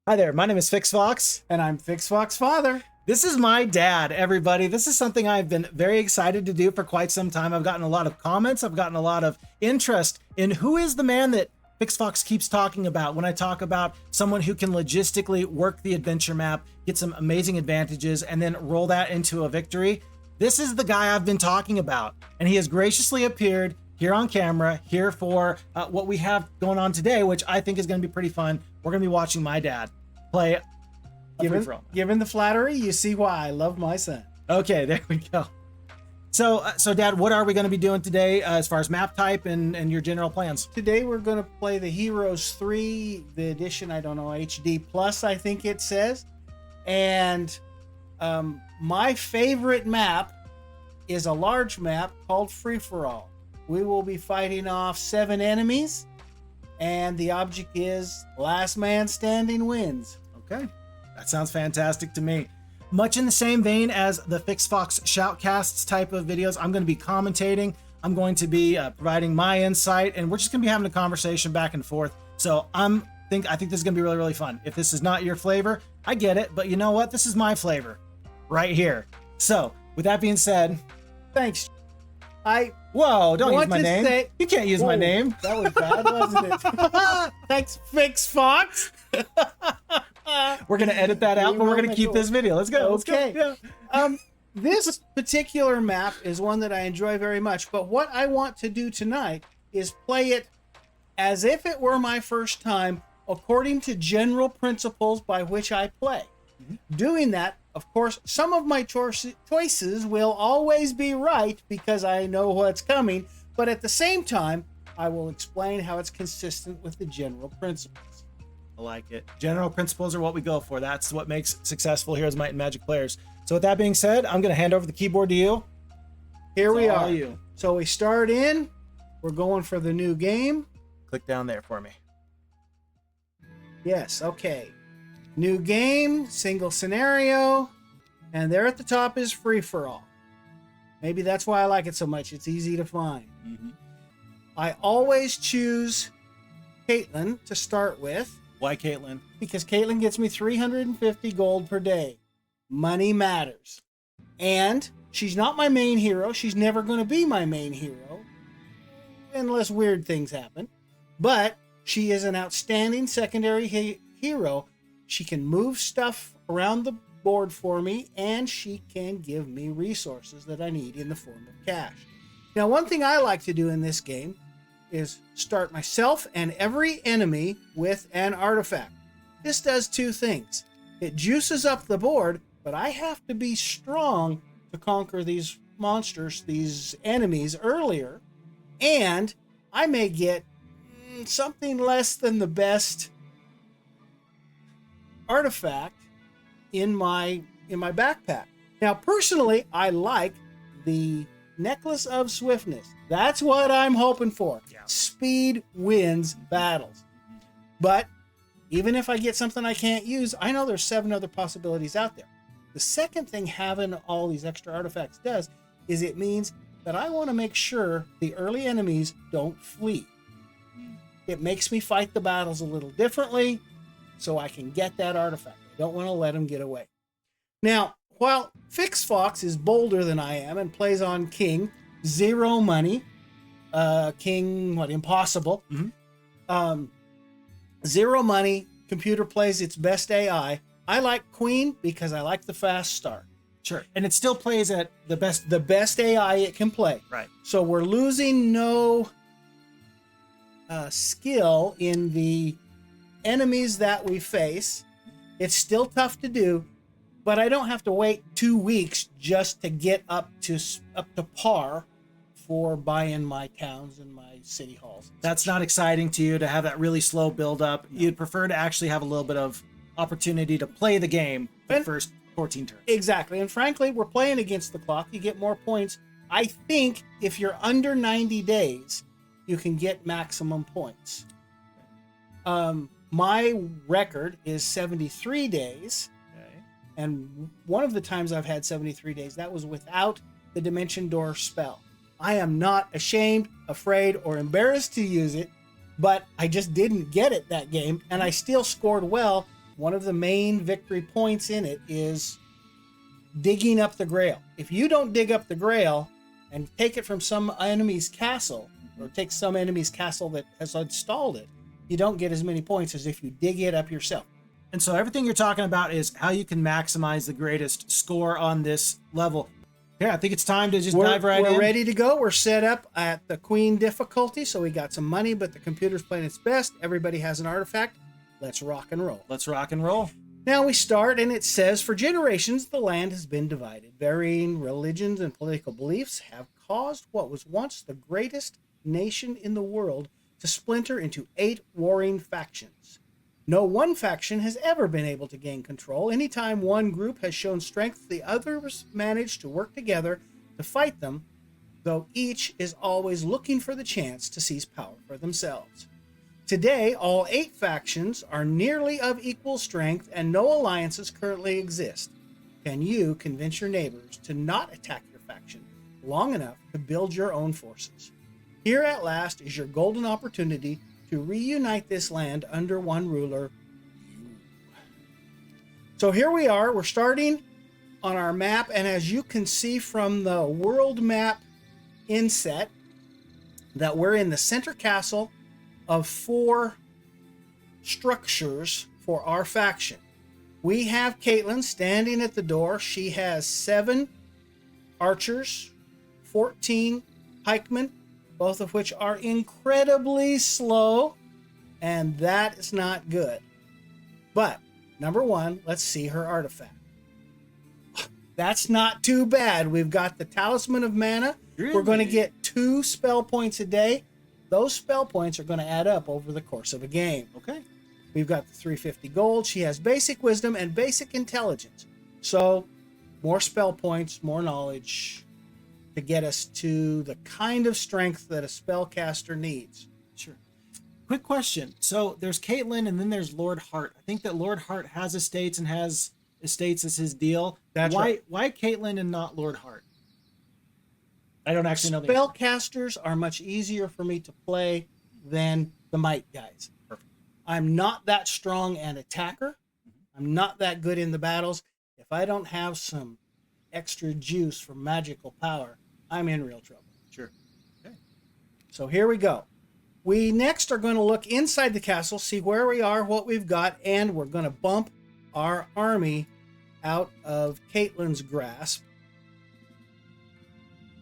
Hi there, my name is Phixfox. And I'm Phixfox Father. This is my dad, everybody. This is something I've been very excited to do for quite some time. I've gotten a lot of comments. I've gotten a lot of interest in who is the man that Phixfox keeps talking about when I talk about someone who can logistically work the adventure map, get some amazing advantages, and then roll that into a victory. This is the guy I've been talking about, and he has graciously appeared here on camera, here for what we have going on today, which I think is going to be pretty fun. We're going to be watching my dad play a free-for-all. Given the flattery, you see why I love my son. Okay, there we go. So Dad, what are we going to be doing today as far as map type and your general plans? Today we're going to play the Heroes 3, the edition, I don't know, HD Plus, I think it says. And my favorite map is a large map called Free-for-All. We will be fighting off 7 enemies, and the object is last man standing wins. Okay, that sounds fantastic to me. Much in the same vein as the Phixfox Shoutcasts type of videos, I'm going to be commentating. I'm going to be providing my insight, and we're just going to be having a conversation back and forth. So I think this is going to be really, really fun. If this is not your flavor, I get it, but you know what? This is my flavor right here. So with that being said, thanks. Whoa, don't use my name. You can't use my name. That was bad, wasn't it? Thanks, Phixfox. We're going to edit that out, but we're going to keep this video. Let's go. Okay. Let's go. Yeah. This particular map is one that I enjoy very much, but what I want to do tonight is play it as if it were my first time, according to general principles by which I play. Mm-hmm. Doing that, of course, some of my choices will always be right because I know what's coming, but at the same time, I will explain how it's consistent with the general principles. I like it. General principles are what we go for. That's what makes successful Heroes, Might, and Magic players. So with that being said, I'm going to hand over the keyboard to you. Here we are. So we start in. We're going for the new game. Click down there for me. Yes, okay. New game, single scenario, and there at the top is free-for-all. Maybe that's why I like it so much. It's easy to find. Mm-hmm. I always choose Caitlin to start with. Why Caitlin? Because Caitlin gets me 350 gold per day. Money matters. And she's not my main hero. She's never going to be my main hero, unless weird things happen. But she is an outstanding secondary hero. She can move stuff around the board for me, and she can give me resources that I need in the form of cash. Now, one thing I like to do in this game is start myself and every enemy with an artifact. This does 2 things. It juices up the board, but I have to be strong to conquer these monsters, these enemies earlier, and I may get something less than the best artifact in my backpack. Now, personally, I like the Necklace of Swiftness. That's what I'm hoping for. Yeah. Speed wins battles. But even if I get something I can't use, I know there's 7 other possibilities out there. The second thing having all these extra artifacts does is it means that I want to make sure the early enemies don't flee. It makes me fight the battles a little differently so I can get that artifact. I don't want to let them get away. Now, while Phixfox is bolder than I am and plays on King, 0 money, King, impossible. Mm-hmm. 0 money, computer plays its best AI. I like Queen because I like the fast start. Sure. And it still plays at the best AI it can play. Right. So we're losing no skill in the enemies that we face. It's still tough to do, but I don't have to wait 2 weeks just to get up to par for buying my towns and my city halls. That's not exciting to you to have that really slow build up. No. You'd prefer to actually have a little bit of opportunity to play the game the first 14 turns. Exactly. And frankly, we're playing against the clock. You get more points. I think if you're under 90 days, you can get maximum points. My record is 73 days. Okay. And one of the times I've had 73 days, that was without the Dimension Door spell. I am not ashamed, afraid, or embarrassed to use it, but I just didn't get it that game, and I still scored well one of the main victory points in it is digging up the Grail. If you don't dig up the Grail and take it from some enemy's castle, or take some enemy's castle that has installed it, you don't get as many points as if you dig it up yourself. And so everything you're talking about is how you can maximize the greatest score on this level. Yeah, I think it's time to just dive right in. We're ready to go. We're set up at the Queen difficulty, so we got some money, but the computer's playing its best. Everybody has an artifact. Let's rock and roll. Let's rock and roll. Now we start, and it says, for generations, the land has been divided. Varying religions and political beliefs have caused what was once the greatest nation in the world to splinter into 8 warring factions. No one faction has ever been able to gain control. Anytime one group has shown strength, the others manage to work together to fight them, though each is always looking for the chance to seize power for themselves. Today, all 8 factions are nearly of equal strength and no alliances currently exist. Can you convince your neighbors to not attack your faction long enough to build your own forces? Here at last is your golden opportunity to reunite this land under one ruler. So here we are. We're starting on our map, and as you can see from the world map inset, that we're in the center castle of 4 structures for our faction. We have Caitlin standing at the door. She has 7 archers, 14 pikemen, both of which are incredibly slow, and that is not good. But, number 1, let's see her artifact. That's not too bad. We've got the Talisman of Mana. Really? We're going to get 2 spell points a day. Those spell points are going to add up over the course of a game. Okay. We've got the 350 gold. She has basic wisdom and basic intelligence. So, more spell points, more knowledge, to get us to the kind of strength that a spellcaster needs. Sure. Quick question. So there's Caitlin and then there's Lord Hart. I think that Lord Hart has estates and has estates as his deal. That's right. Why Caitlin and not Lord Hart? I don't actually know. Spellcasters are much easier for me to play than the might guys. Perfect. I'm not that strong an attacker. I'm not that good in the battles. If I don't have some extra juice from magical power, I'm in real trouble. Sure. Okay. So here we go. We next are going to look inside the castle, see where we are, what we've got, and we're going to bump our army out of Caitlin's grasp.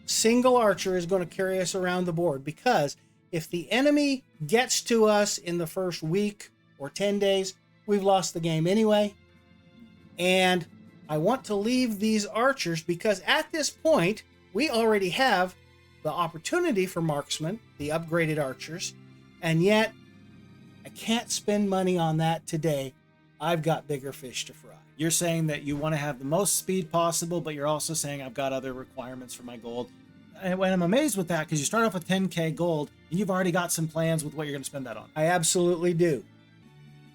Single archer is going to carry us around the board, because if the enemy gets to us in the first week or 10 days, we've lost the game anyway. And I want to leave these archers because at this point, we already have the opportunity for marksmen, the upgraded archers, and yet I can't spend money on that today. I've got bigger fish to fry. You're saying that you want to have the most speed possible, but you're also saying I've got other requirements for my gold. And I'm amazed with that because you start off with 10k gold and you've already got some plans with what you're going to spend that on. I absolutely do.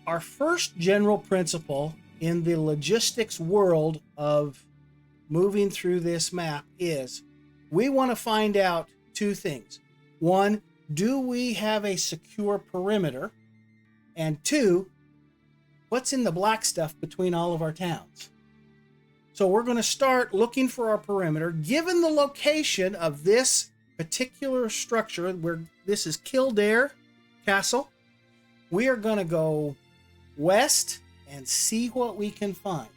Our first general principle in the logistics world of moving through this map is we want to find out 2 things. 1, do we have a secure perimeter? And 2, what's in the black stuff between all of our towns? So we're going to start looking for our perimeter. Given the location of this particular structure, where this is Kildare Castle, we are going to go west and see what we can find.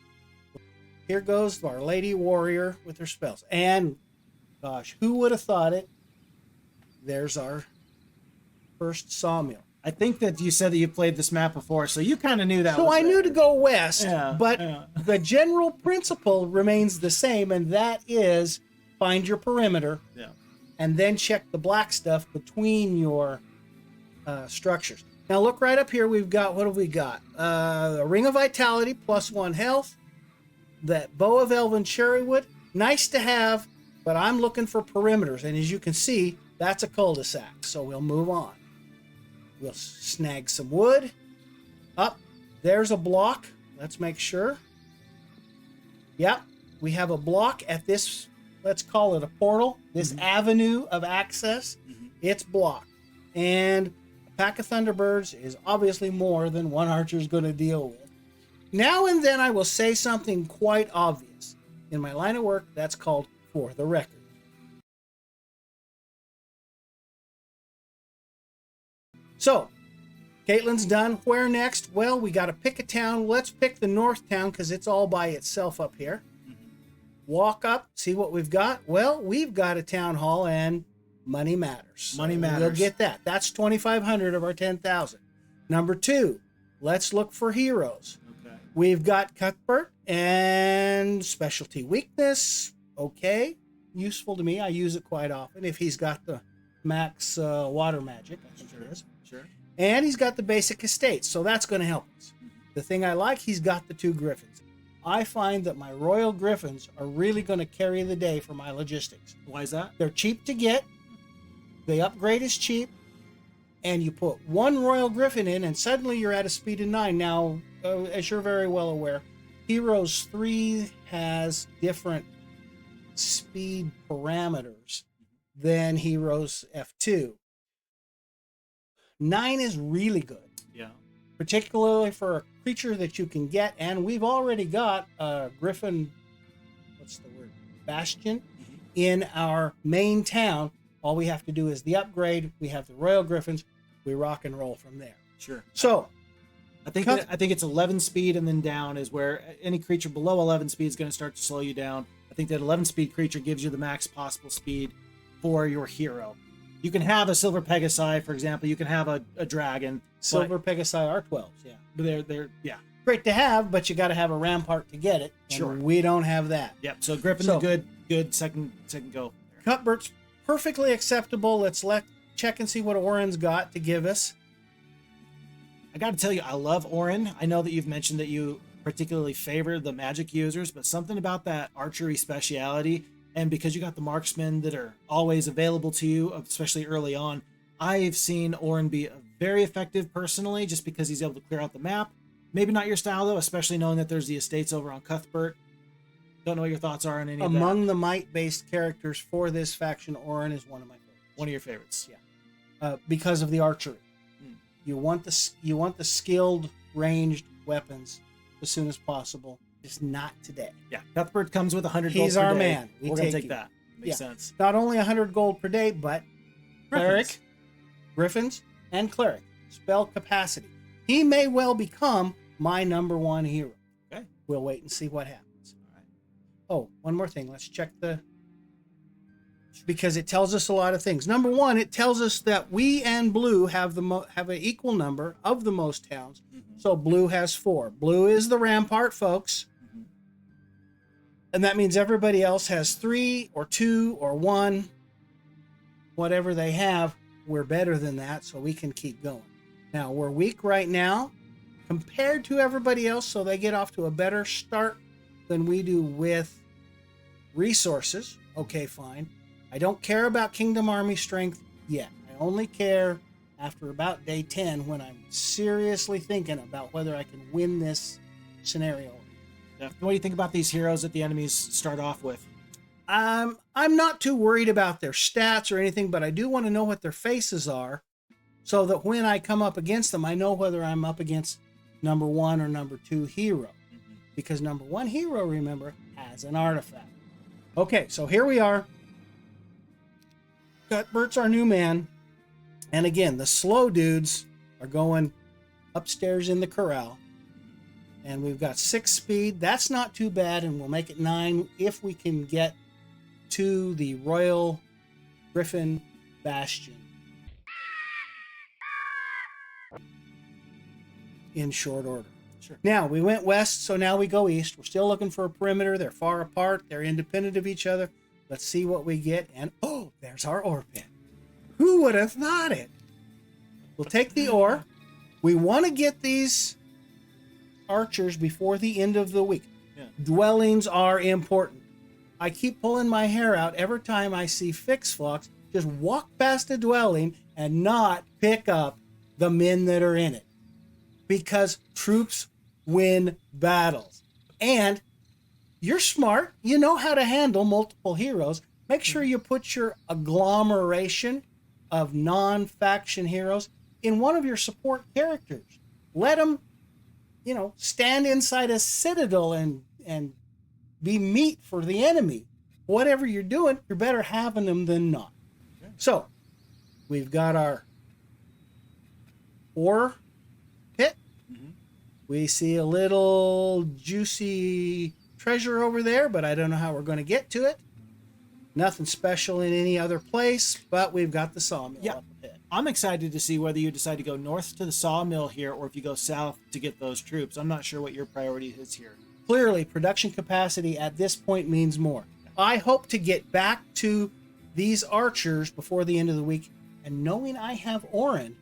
Here goes our lady warrior with her spells. And gosh, who would have thought it? There's our first sawmill. I think that you said that you played this map before, so you kind of knew that. So I knew to go west, Yeah, but yeah. the general principle remains the same, and that is find your perimeter Yeah. and then check the black stuff between your structures. Now look right up here. We've got, what have we got? A Ring of Vitality, +1 health. That Bow of Elven Cherrywood, nice to have, but I'm looking for perimeters. And as you can see, that's a cul-de-sac. So we'll move on. We'll snag some wood. Up, there's a block. Let's make sure. Yep, we have a block at this, let's call it a portal, this avenue of access. It's blocked. And a pack of Thunderbirds is obviously more than one archer is going to deal with. Now and then I will say something quite obvious. In my line of work, that's called for the record. So, Caitlin's done. Where next? Well, we got to pick a town. Let's pick the north town because it's all by itself up here. Walk up, see what we've got. Well, we've got a town hall and money matters. Money matters. We'll get that. That's 2,500 of our 10,000. Number 2, let's look for heroes. Okay. We've got Cuthbert and specialty weakness. Okay. Useful to me. I use it quite often if he's got the max water magic. I think it is. Sure. And he's got the basic estates, so that's going to help us. The thing I like, he's got the 2 Griffins. I find that my Royal Griffins are really going to carry the day for my logistics. Why is that? They're cheap to get. The upgrade is cheap. And you put 1 Royal Griffin in, and suddenly you're at a speed of 9. Now, as you're very well aware, Heroes 3 has different speed parameters than Heroes F2. 9 is really good. Yeah. Particularly for a creature that you can get, and we've already got a Griffin, Bastion, in our main town. All we have to do is the upgrade. We have the Royal Griffins. We rock and roll from there. Sure. So, I think it's 11 speed and then down is where any creature below 11 speed is going to start to slow you down. I think that 11 speed creature gives you the max possible speed for your hero. You can have a Silver Pegasi, for example. You can have a dragon. Silver Pegasi R12s, yeah. But they're great to have, but you got to have a rampart to get it. And sure. we don't have that. Yep. So Griffin's a good second go. Cuthbert's perfectly acceptable. Let's check and see what Oren's got to give us. I got to tell you, I love Oren. I know that you've mentioned that you particularly favor the magic users, but something about that archery speciality, and because you got the marksmen that are always available to you, especially early on, I've seen Oren be very effective personally, just because he's able to clear out the map. Maybe not your style though, especially knowing that there's the estates over on Cuthbert. Don't know what your thoughts are on any of that. Among the might-based characters for this faction, Oren is one of my favorites. One of your favorites, yeah, because of the archery. You want the skilled ranged weapons as soon as possible. Just not today. Yeah, Cuthbert comes with 100 gold He's per our day. man. We're gonna take that. Makes sense. Not only 100 gold per day, but cleric, Griffins, and cleric spell capacity. He may well become my number 1 hero. Okay, we'll wait and see what happens. All right. Oh, one more thing. Let's check because it tells us a lot of things. Number 1, it tells us that we and blue have an equal number of the most towns. Mm-hmm. So blue has 4. Blue is the rampart, folks. Mm-hmm. And that means everybody else has 3 or 2 or 1. Whatever they have, we're better than that, so we can keep going. Now, we're weak right now compared to everybody else, so they get off to a better start than we do with resources. Okay, fine. I don't care about Kingdom Army strength yet. I only care after about day 10 when I'm seriously thinking about whether I can win this scenario. Yeah. What do you think about these heroes that the enemies start off with? I'm not too worried about their stats or anything, but I do want to know what their faces are so that when I come up against them, I know whether I'm up against number 1 or number 2 hero. Mm-hmm. Because number 1 hero, remember, has an artifact. Okay, so here we are. Cuthbert's our new man. And again, the slow dudes are going upstairs in the corral. And we've got 6 speed. That's not too bad, and we'll make it 9 if we can get to the Royal Griffin Bastion in short order. Sure. Now, we went west, so now we go east. We're still looking for a perimeter. They're far apart. They're independent of each other. Let's see what we get. And, oh, there's our ore pit. Who would have thought it? We'll take the ore. We want to get these archers before the end of the week. Yeah. Dwellings are important. I keep pulling my hair out every time I see Phixfox just walk past a dwelling and not pick up the men that are in it. Because troops win battles. And you're smart. You know how to handle multiple heroes. Make sure you put your agglomeration of non-faction heroes in one of your support characters. Let them stand inside a citadel and be meat for the enemy. Whatever you're doing, you're better having them than not. Okay. So, we've got our ore pit. Mm-hmm. We see a little juicy treasure over there, but I don't know how we're going to get to it. Nothing special in any other place, but we've got the sawmill up ahead. I'm excited to see whether you decide to go north to the sawmill here or if you go south to get those troops. I'm not sure what your priority is here. Clearly, production capacity at this point means more. I hope to get back to these archers before the end of the week, and knowing I have Orin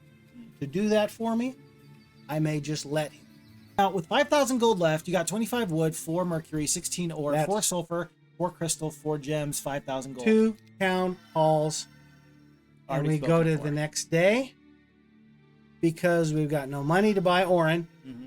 to do that for me, I may just let him. Now, with 5,000 gold left, you got 25 wood, 4 mercury, 16 ore, That's- 4 sulfur, 4 crystal, 4 gems, 5,000 gold. 2 town halls, and Already we go spoken to for. the next day because we've got no money to buy Orin, Mm-hmm.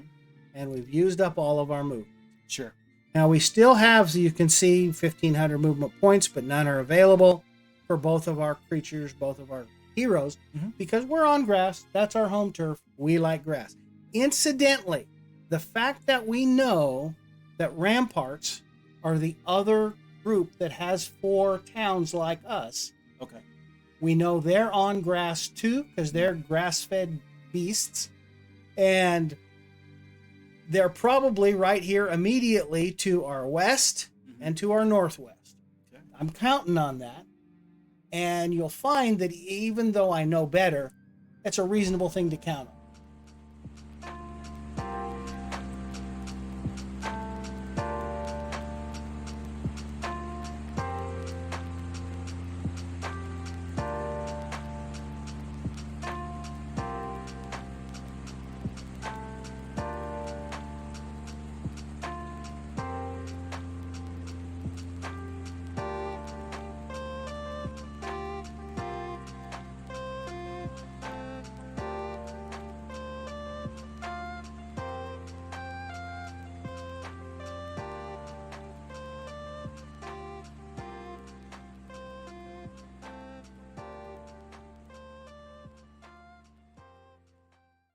and we've used up all of our movement. Sure. Now we still have, so you can see, 1,500 movement points, but none are available for both of our creatures, both of our heroes, Mhm. because we're on grass. That's our home turf. We like grass. Incidentally, the fact that we know that Ramparts are the other group that has 4 towns like us, Okay. we know they're on grass too, because they're grass-fed beasts, and they're probably right here immediately to our west and to our northwest. Okay. I'm counting on that. And you'll find that even though I know better, it's a reasonable thing to count on.